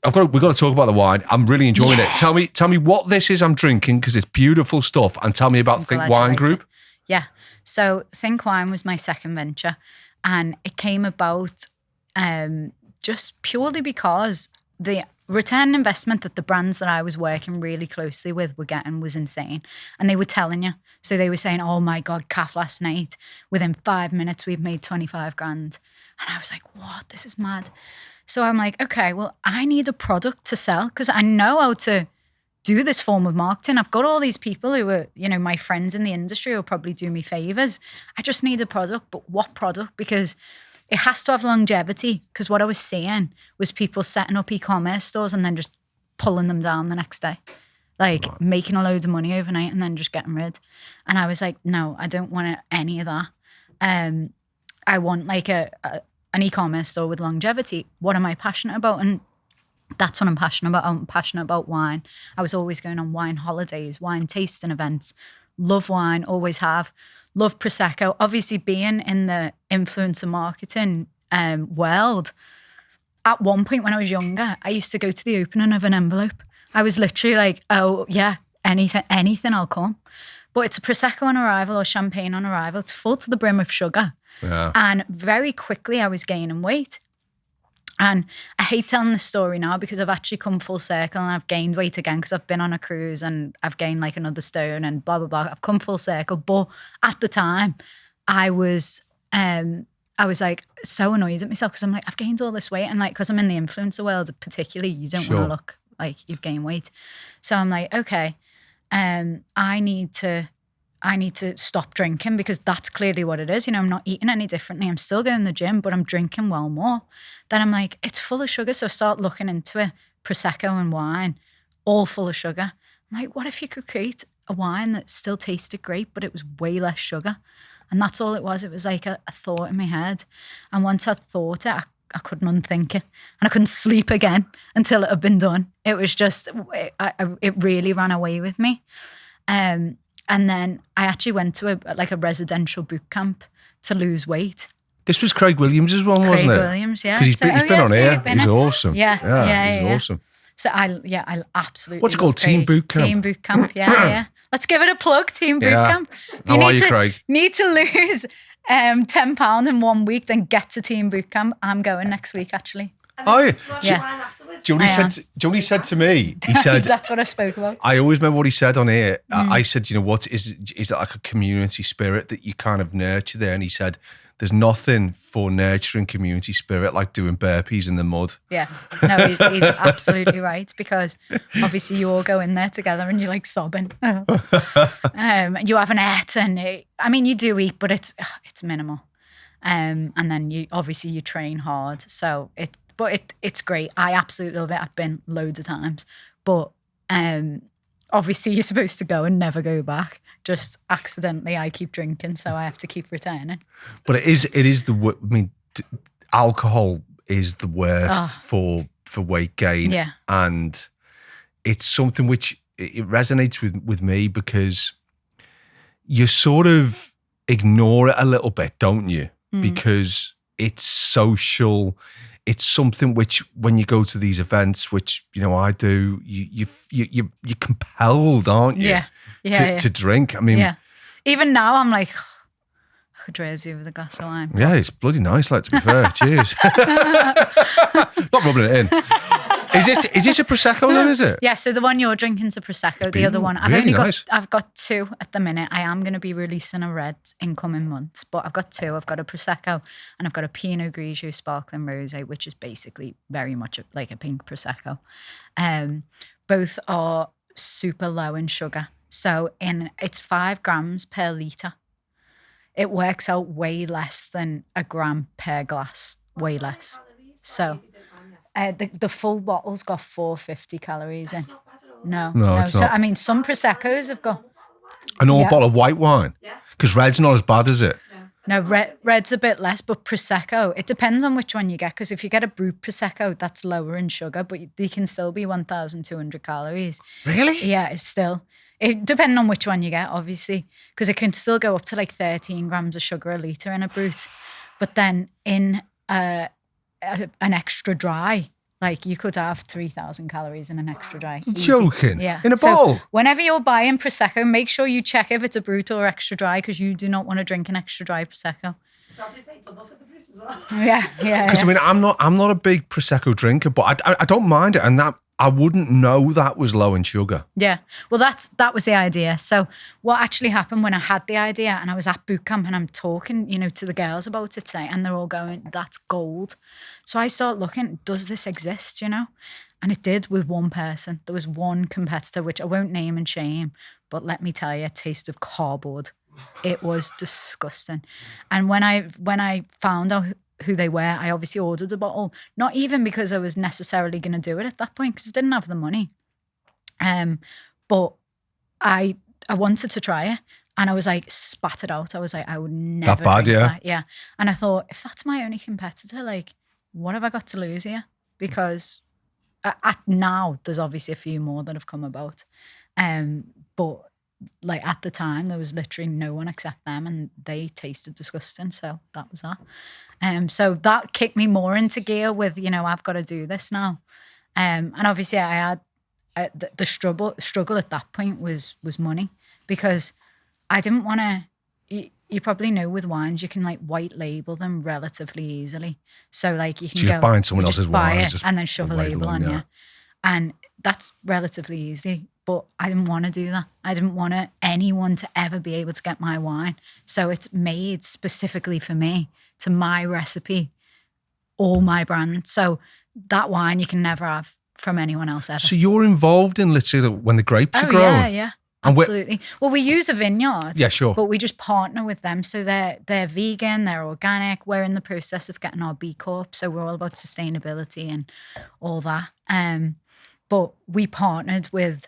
we've got to talk about the wine. I'm really enjoying it. Tell me what this is I'm drinking, because it's beautiful stuff, and tell me about ThinK Wine Group. Yeah. So ThinK Wine was my second venture, and it came about just purely because the return investment that the brands that I was working really closely with were getting was insane. And they were telling you. So they were saying, oh my God, Kath, last night, within 5 minutes, we've made 25 grand. And I was like, what? This is mad. So I'm like, okay, well, I need a product to sell because I know how to do this form of marketing. I've got all these people who are, my friends in the industry who'll probably do me favors. I just need a product, but what product? Because it has to have longevity, because what I was seeing was people setting up e-commerce stores and then just pulling them down the next day, making a load of money overnight and then just getting rid. And I was like, no, I don't want any of that. I want an e-commerce store with longevity. What am I passionate about? And that's what I'm passionate about. I'm passionate about wine. I was always going on wine holidays, wine tasting events. Love wine, always have. Love Prosecco. Obviously, being in the influencer marketing world, at one point when I was younger, I used to go to the opening of an envelope. I was literally like, oh, yeah, anything, I'll come. But it's a Prosecco on arrival or champagne on arrival. It's full to the brim of sugar. Yeah. And very quickly, I was gaining weight. And I hate telling this story now because I've actually come full circle and I've gained weight again because I've been on a cruise and I've gained another stone and blah, blah, blah. I've come full circle. But at the time, I was so annoyed at myself because I'm like, I've gained all this weight. And because I'm in the influencer world particularly, you don't want to look like you've gained weight. So I'm like, okay, I need to stop drinking because that's clearly what it is. I'm not eating any differently. I'm still going to the gym, but I'm drinking well more. Then I'm like, it's full of sugar. So I start looking into it. Prosecco and wine, all full of sugar. I'm like, what if you could create a wine that still tasted great, but it was way less sugar? And that's all it was. It was like a thought in my head. And once I thought it, I couldn't unthink it. And I couldn't sleep again until it had been done. It was just, it really ran away with me. And then I actually went to a residential boot camp to lose weight. This was Craig Williams' one, wasn't it? Craig Williams, yeah. Because he's been on here. He's awesome. Yeah, he's awesome. So I absolutely. What's it called? Team Boot Camp. Team Boot Camp. Yeah. Let's give it a plug. Team Boot Camp. How are you, Craig? Need to lose £10 in 1 week, then get to Team Boot Camp. I'm going next week, actually. Oh, yeah. Do you know what he said to me? He said, that's what I spoke about. I always remember what he said on here. I said, you know what, is that like a community spirit that you kind of nurture there? And he said, there's nothing for nurturing community spirit like doing burpees in the mud. Yeah, no, he's absolutely right, because obviously you all go in there together and you're sobbing. You haven't ate, and you do eat, but it's minimal. And then you train hard. So it's great. I absolutely love it. I've been loads of times, but obviously you're supposed to go and never go back. Just accidentally, I keep drinking, so I have to keep returning. But it is alcohol is the worst for weight gain. Yeah. And it's something which it resonates with me because you sort of ignore it a little bit, don't you? Because it's social. It's something which, when you go to these events, which I do, you're compelled, aren't you? To drink. Even now, I'm like, I could raise you with a glass of wine. Yeah, it's bloody nice. To be fair, cheers. Not rubbing it in. Is this a Prosecco then, is it? Yeah, so the one you're drinking's a Prosecco. The other one, I've got two at the minute. I am going to be releasing a red in coming months, but I've got two. I've got a Prosecco and I've got a Pinot Grigio Sparkling Rosé, which is basically very much like a pink Prosecco. Both are super low in sugar. So it's 5 grams per litre. It works out way less than a gram per glass, way less. So... the full bottle's got 450 calories in. No, it's not. So, some Proseccos have got... An all bottle of white wine? Because red's not as bad, is it? No, red's a bit less, but Prosecco, it depends on which one you get, because if you get a brut Prosecco, that's lower in sugar, but they can still be 1,200 calories. Really? Yeah, it's still... depending on which one you get, obviously, because it can still go up to 13 grams of sugar a litre in a brut. But then in... an extra dry, Like you could have 3,000 calories in an extra dry. Easy. Joking? Yeah. In a So bottle? whenever you're buying Prosecco, make sure you check if it's a brut or extra dry, because you do not want to drink an extra dry Prosecco. Probably pay double for the brut as well. Yeah. Because I mean, I'm not a big Prosecco drinker, but I don't mind it, and that I wouldn't know that was low in sugar. Yeah. Well, that was the idea. So what actually happened when I had the idea and I was at boot camp and I'm talking, to the girls about it today, and they're all going, that's gold. So I start looking, does this exist, And it did with one person. There was one competitor, which I won't name and shame, but let me tell you, it tasted cardboard. It was disgusting. And when I found out who they were, I obviously ordered a bottle, not even because I was necessarily going to do it at that point, because I didn't have the money. But I wanted to try it, and I was like, spat it out. I was like, I would never that bad, drink yeah. that. Yeah. And I thought, if that's my only competitor, like, what have I got to lose here? Because now there's obviously a few more that have come about. But like at the time, there was literally no one except them, and they tasted disgusting. So that was that. So that kicked me more into gear with, I've got to do this now. And obviously I had the struggle at that point was money, because I didn't want to, you probably know with wines, you can like white label them relatively easily. So like you can just buying someone else's wine and then shove a label on you. And that's relatively easy. But I didn't want to do that. I didn't want anyone to ever be able to get my wine. So it's made specifically for me, to my recipe, all my brand. So that wine you can never have from anyone else ever. So you're involved in literally when the grapes are growing? Yeah. And absolutely. Well, we use a vineyard. Yeah, sure. But we just partner with them. So they're vegan, they're organic. We're in the process of getting our B Corp. So we're all about sustainability and all that. But we partnered with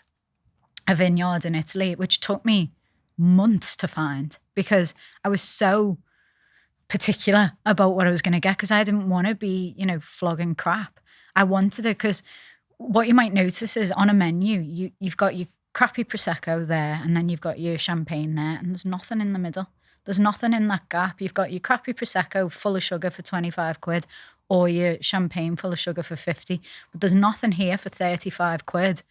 a vineyard in Italy, which took me months to find, because I was so particular about what I was going to get, because I didn't want to be, flogging crap. I wanted it, because what you might notice is on a menu, you've got your crappy Prosecco there, and then you've got your champagne there, and there's nothing in the middle. There's nothing in that gap. You've got your crappy Prosecco full of sugar for 25 quid, or your champagne full of sugar for 50. But there's nothing here for 35 quid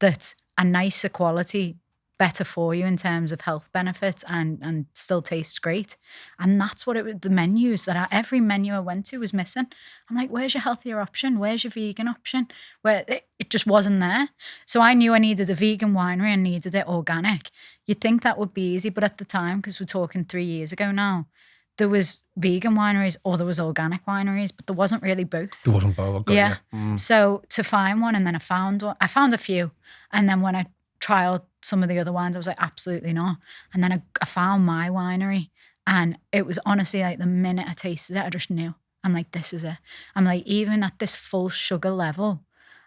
that's a nicer quality, better for you in terms of health benefits, and still tastes great. And that's what it was. The menus every menu I went to was missing. I'm like, where's your healthier option? Where's your vegan option? Where it just wasn't there. So I knew I needed a vegan winery and needed it organic. You'd think that would be easy, but at the time, because we're talking 3 years ago now, there was vegan wineries or there was organic wineries, but there wasn't really both. There wasn't both. Yeah. So to find one, and then I found one. I found a few, and then when I trialed some of the other wines, I was like, absolutely not. And then I found my winery, and it was honestly like the minute I tasted it, I just knew. I'm like, this is it. I'm like, even at this full sugar level,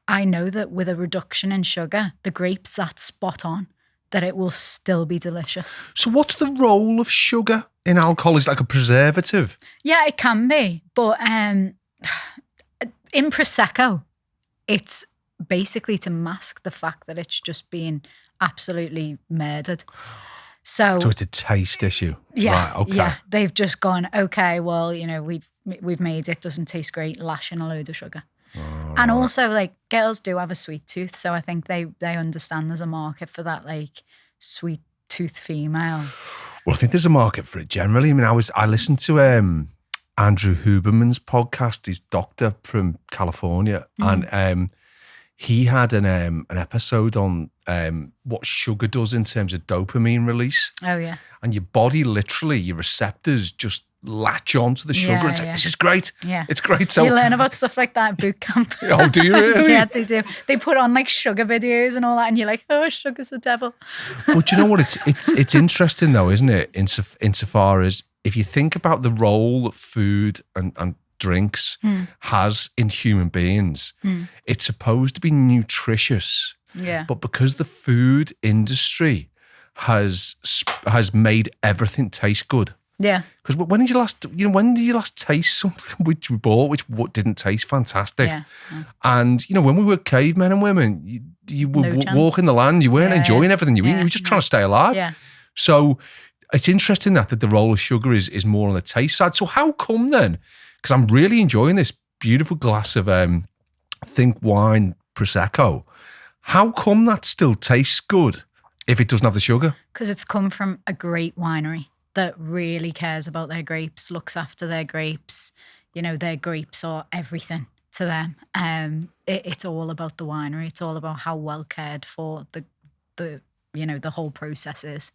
I know that with a reduction in sugar, the grapes, that's spot on, that it will still be delicious. So what's the role of sugar in alcohol? Is it like a preservative? Yeah, it can be. But in Prosecco, it's basically to mask the fact that it's just being absolutely murdered. So it's a taste issue. Yeah, right, okay. Yeah. They've just gone, okay, well, we've made it, doesn't taste great, lash in a load of sugar. Oh, and also, like, girls do have a sweet tooth, so I think they understand there's a market for that, like, sweet tooth female. Well, I think there's a market for it generally. I mean, I listened to Andrew Huberman's podcast. He's doctor from California, and he had an episode on what sugar does in terms of dopamine release. Oh yeah, and your body, literally, your receptors just latch onto the sugar and say, "This is great. Yeah, it's great." So you learn about stuff like that at boot camp. Oh, do you really? Yeah, they do. They put on like sugar videos and all that, and you're like, "Oh, sugar's the devil." But you know what? It's interesting though, isn't it? Insofar as if you think about the role that food and drinks has in human beings, it's supposed to be nutritious. Yeah. But because the food industry has made everything taste good. Yeah. Because when did you last taste something which we bought which didn't taste fantastic? Yeah. And when we were cavemen and women, you were walking the land, you weren't enjoying everything you eat, you were just trying to stay alive. Yeah. So it's interesting that the role of sugar is more on the taste side. So how come then? Because I'm really enjoying this beautiful glass of ThinK wine Prosecco. How come that still tastes good if it doesn't have the sugar? Because it's come from a great winery that really cares about their grapes, looks after their grapes. You know, their grapes are everything to them. It's all about the winery. It's all about how well cared for the whole process is.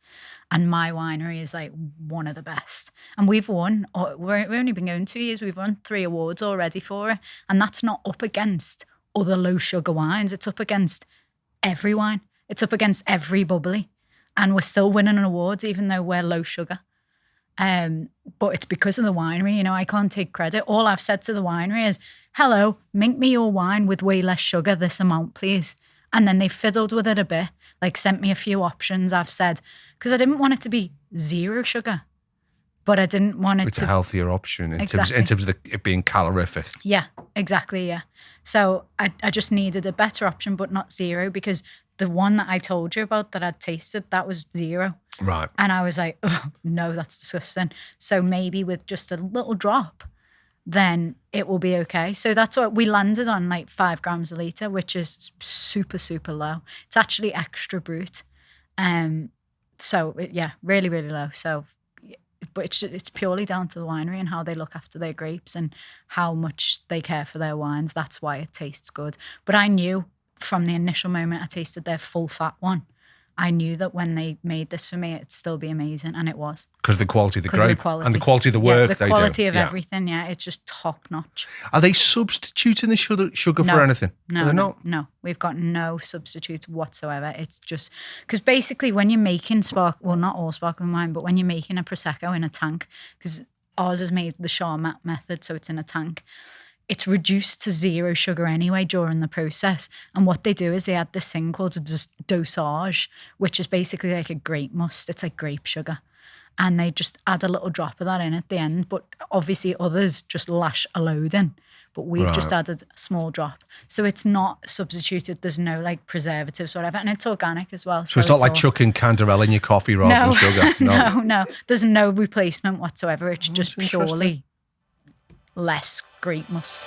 And my winery is like one of the best. And we've won, we've only been going 2 years, we've won 3 awards already for it. And that's not up against other low sugar wines. It's up against every wine. It's up against every bubbly. And we're still winning awards even though we're low sugar. But it's because of the winery. You know, I can't take credit. All I've said to the winery is, hello, make me your wine with way less sugar, this amount, please. And then they fiddled with it a bit, like sent me a few options. I've said, because I didn't want it to be 0 sugar, but I didn't want it It's a healthier option in terms of it being calorific. Yeah, exactly, yeah. So I just needed a better option, but not 0, because the one that I told you about that I'd tasted, that was 0. Right. And I was like, oh, no, that's disgusting. So maybe with just a little drop, then it will be okay. So that's what we landed on, like 5 grams a litre, which is super, super low. It's actually extra brut. So really, really low. So, but it's purely down to the winery and how they look after their grapes and how much they care for their wines. That's why it tastes good. But I knew from the initial moment I tasted their full fat one, I knew that when they made this for me, it'd still be amazing, and it was. Because of the quality of the grape and the quality of the work they do. The quality of everything, it's just top notch. Are they substituting the sugar for anything? No, they're not. No, we've got no substitutes whatsoever. It's just, because basically when you're making not all sparkling wine, but when you're making a Prosecco in a tank, because ours is made the Charmat method, so it's in a tank, it's reduced to 0 sugar anyway during the process. And what they do is they add this thing called a dosage, which is basically like a grape must. It's like grape sugar. And they just add a little drop of that in at the end. But obviously others just lash a load in. But we've just added a small drop. So it's not substituted. There's no like preservatives or whatever. And it's organic as well. So it's not like chucking Canderel in your coffee rather than sugar? No. There's no replacement whatsoever. It's just purely less grape must.